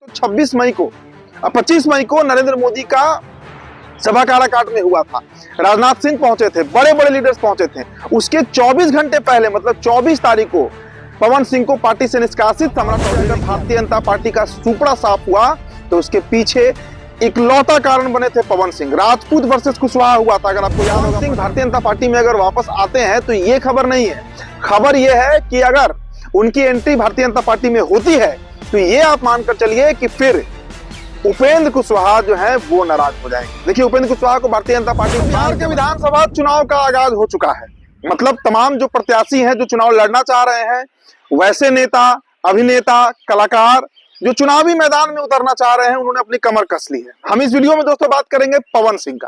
26 मई को 25 मई को नरेंद्र मोदी का सभा काराकाट में हुआ था। राजनाथ सिंह पहुंचे थे, बड़े बड़े लीडर्स पहुंचे थे। उसके 24 घंटे पहले मतलब 24 तारीख को पवन सिंह को पार्टी से निष्कासित सम्राट चौधरी का भारतीय जनता पार्टी का सुपड़ा साफ हुआ तो उसके पीछे इकलौता कारण बने थे पवन सिंह। राजपूत वर्सेस कुशवाहा हुआ था, अगर आपको याद होगा। सिंह भारतीय जनता पार्टी में अगर वापस आते हैं तो ये खबर नहीं है, खबर ये है कि अगर उनकी एंट्री भारतीय जनता पार्टी में होती है तो ये आप मानकर चलिए कि फिर उपेंद्र कुशवाहा जो है वो नाराज हो जाएंगे। देखिए, उपेंद्र कुशवाहा को भारतीय जनता पार्टी बिहार के विधानसभा चुनाव का आगाज हो चुका है। मतलब तमाम जो प्रत्याशी हैं जो चुनाव लड़ना चाह रहे हैं, वैसे नेता, अभिनेता, कलाकार जो चुनावी मैदान में उतरना चाह रहे हैं, उन्होंने अपनी कमर कस ली है। हम इस वीडियो में दोस्तों बात करेंगे पवन सिंह का।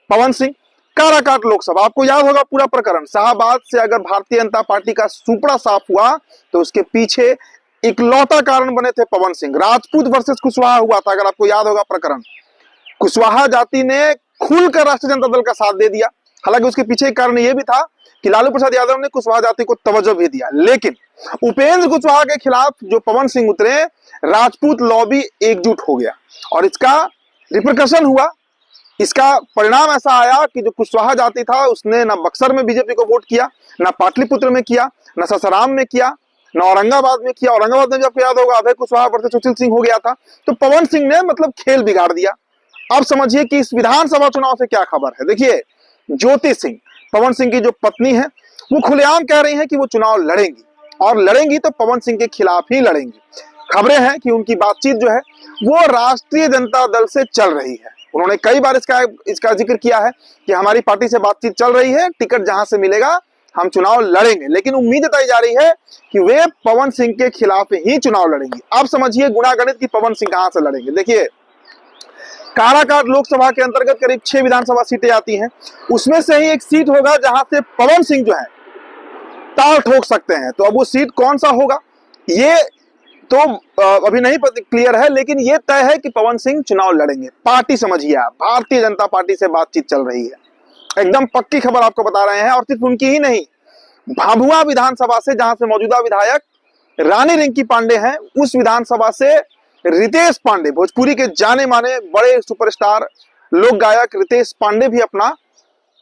पवन सिंह काराकाट लोकसभा, आपको याद होगा पूरा प्रकरण। शाहबाद से अगर भारतीय जनता पार्टी का सुपड़ा साफ हुआ तो उसके पीछे इकलौता कारण बने थे पवन सिंह। राजपूत वर्सेस कुशवाहा हुआ था, अगर आपको याद होगा प्रकरण। कुशवाहा जाति ने खुलकर राष्ट्रीय जनता दल का साथ दे दिया। हालांकि उसके पीछे एक कारण यह भी था कि लालू प्रसाद यादव ने कुशवाहा जाति को तवज्जो भी दिया, लेकिन उपेंद्र कुशवाहा के खिलाफ जो पवन सिंह उतरे, राजपूत लॉबी एकजुट हो गया और इसका रिपरकशन हुआ। इसका परिणाम ऐसा आया कि जो कुशवाहा जाति था उसने ना बक्सर में बीजेपी को वोट किया, ना पाटलिपुत्र में किया, ना सासाराम में किया, ना औरंगाबाद में किया। औरंगाबाद में भी आपको याद होगा अभय कुशवाहा वर्सेस सुशील सिंह हो गया था। तो पवन सिंह ने मतलब खेल बिगाड़ दिया। अब समझिए कि इस विधानसभा चुनाव से क्या खबर है। देखिए, ज्योति सिंह पवन सिंह की जो पत्नी है वो खुलेआम कह रही है कि वो चुनाव लड़ेंगी और लड़ेंगी तो पवन सिंह के खिलाफ ही लड़ेंगी। खबरें हैं कि उनकी बातचीत जो है वो राष्ट्रीय जनता दल से चल रही है। उन्होंने कई बार इसका जिक्र किया है कि हमारी पार्टी से बातचीत चल रही है, टिकट जहां से मिलेगा हम चुनाव लड़ेंगे। लेकिन उम्मीद जताई जा रही है कि वे पवन सिंह के खिलाफ ही चुनाव लड़ेंगी। आप समझिए गुणागणित की पवन सिंह कहां से लड़ेंगे। देखिए, काराकाट लोकसभा के अंतर्गत करीब 6 विधानसभा सीटें आती हैं, उसमें से ही एक सीट होगा जहां से पवन सिंह जो है ताल ठोक सकते हैं। तो अब वो सीट कौन सा होगा ये तो अभी नहीं क्लियर है, लेकिन ये तय है कि पवन सिंह चुनाव लड़ेंगे। पार्टी समझिए आप, भारतीय जनता पार्टी से बातचीत चल रही है, एकदम पक्की खबर आपको बता रहे हैं। और सिर्फ उनकी ही नहीं, भाभुआ विधानसभा से जहां से मौजूदा विधायक रानी रिंकी पांडे हैं, उस विधानसभा से रितेश पांडे, भोजपुरी के जाने माने बड़े सुपरस्टार लोक गायक रितेश पांडे भी अपना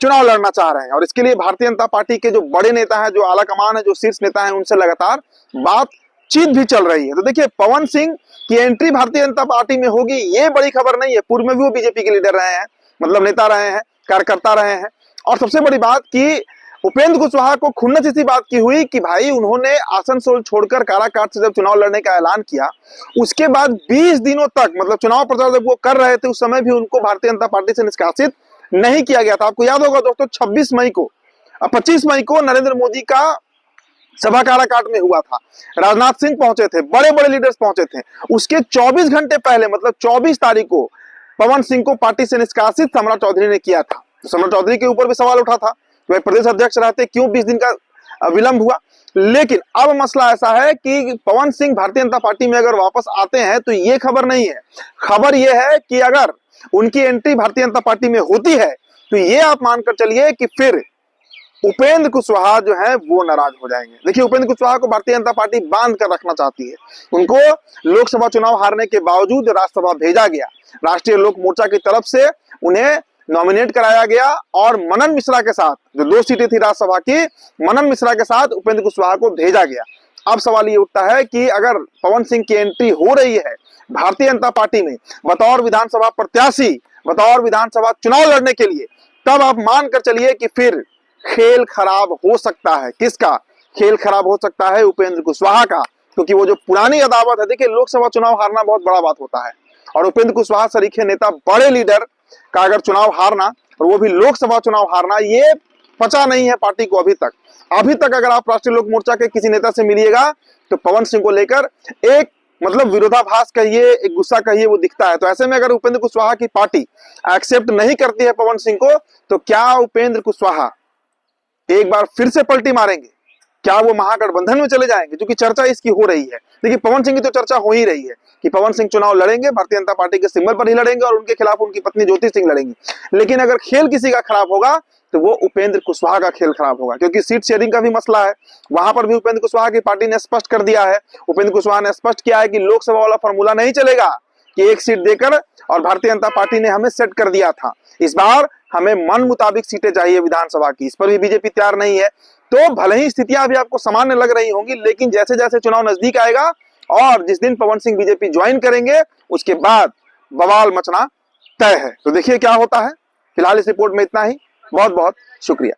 चुनाव लड़ना चाह रहे हैं। और इसके लिए भारतीय जनता पार्टी के जो बड़े नेता हैं, जो आला कमान है, जो शीर्ष नेता हैं, उनसे लगातार बातचीत भी चल रही है। तो देखिए, पवन सिंह की एंट्री भारतीय जनता पार्टी में होगी ये बड़ी खबर नहीं है। पूर्व में भी वो बीजेपी के लीडर रहे हैं, मतलब नेता रहे हैं, कार्यकर्ता रहे हैं। और सबसे बड़ी बात कि उपेंद्र कुशवाहा को खुन्नस इसी बात की हुई कि भाई उन्होंने आसनसोल छोड़कर काराकाट से जब चुनाव लड़ने का ऐलान किया, उसके बाद 20 दिनों तक मतलब चुनाव प्रचार जब वो कर रहे थे, उस समय भी उनको भारतीय जनता पार्टी से निष्कासित नहीं किया गया था। आपको याद होगा दोस्तों, 26 मई को 25 मई को नरेंद्र मोदी का सभा काराकाट में हुआ था। राजनाथ सिंह पहुंचे थे, बड़े बड़े लीडर्स पहुंचे थे। उसके 24 घंटे पहले मतलब 24 तारीख को पवन सिंह को पार्टी से निष्कासित सम्राट चौधरी ने किया था। तो सम्राट चौधरी के ऊपर भी सवाल उठा था, वे प्रदेश अध्यक्ष रहते, क्यों 20 दिन का विलंब हुआ। लेकिन अब मसला ऐसा है कि पवन सिंह भारतीय जनता पार्टी में अगर वापस आते हैं तो ये खबर नहीं है, खबर ये है कि अगर उनकी एंट्री भारतीय जनता पार्टी में होती है तो ये आप मानकर चलिए कि फिर उपेंद्र कुशवाहा जो है वो नाराज हो जाएंगे। देखिए, उपेंद्र कुशवाहा को भारतीय जनता पार्टी बांध कर रखना चाहती है। उनको लोकसभा चुनाव हारने के बावजूद राज्यसभा भेजा गया, राष्ट्रीय लोक मोर्चा की तरफ से उन्हें नॉमिनेट कराया गया और मनन मिश्रा के साथ, जो 2 सीटें थी राज्यसभा की, मनन मिश्रा के साथ उपेंद्र कुशवाहा को भेजा गया। अब सवाल ये उठता है कि अगर पवन सिंह की एंट्री हो रही है भारतीय जनता पार्टी में बतौर विधानसभा प्रत्याशी, बतौर विधानसभा चुनाव लड़ने के लिए, तब आप मानकर चलिए कि फिर खेल खराब हो सकता है। किसका खेल खराब हो सकता है? उपेंद्र कुशवाहा का, क्योंकि वो जो पुरानी अदावत है, देखिए लोकसभा चुनाव हारना बहुत बड़ा बात होता है और उपेंद्र कुशवाहा सरीखे नेता, बड़े लीडर का अगर चुनाव हारना और वो भी लोकसभा चुनाव हारना, ये पचा नहीं है पार्टी को अभी तक। अभी तक अगर आप राष्ट्रीय लोक मोर्चा के किसी नेता से मिलिएगा तो पवन सिंह को लेकर एक मतलब विरोधाभास कहिए, एक गुस्सा कहिए, वो दिखता है। तो ऐसे में अगर उपेंद्र कुशवाहा की पार्टी एक्सेप्ट नहीं करती है पवन सिंह को, तो क्या उपेंद्र कुशवाहा एक बार फिर से पलटी मारेंगे? क्या वो महागठबंधन में चले जाएंगे, क्योंकि चर्चा इसकी हो रही है। देखिए पवन सिंह की तो चर्चा हो ही रही है कि पवन सिंह चुनाव लड़ेंगे, भारतीय जनता पार्टी के सिंबल पर ही लड़ेंगे और उनके खिलाफ उनकी पत्नी ज्योति सिंह लड़ेंगी। लेकिन अगर खेल किसी का खराब होगा तो वो उपेंद्र कुशवाहा का खेल खराब होगा, क्योंकि सीट शेयरिंग का भी मसला है। वहां पर भी उपेंद्र कुशवाहा की पार्टी ने स्पष्ट कर दिया है, उपेंद्र कुशवाहा ने स्पष्ट किया है कि लोकसभा वाला फॉर्मूला नहीं चलेगा कि एक सीट देकर, और भारतीय जनता पार्टी ने हमें सेट कर दिया था, इस बार हमें मन मुताबिक सीटें चाहिए विधानसभा की। इस पर भी बीजेपी तैयार नहीं है। तो भले ही स्थितियां अभी आपको सामान्य लग रही होंगी, लेकिन जैसे जैसे चुनाव नजदीक आएगा और जिस दिन पवन सिंह बीजेपी ज्वाइन करेंगे उसके बाद बवाल मचना तय है। तो देखिए क्या होता है। फिलहाल इस रिपोर्ट में इतना ही। बहुत बहुत शुक्रिया।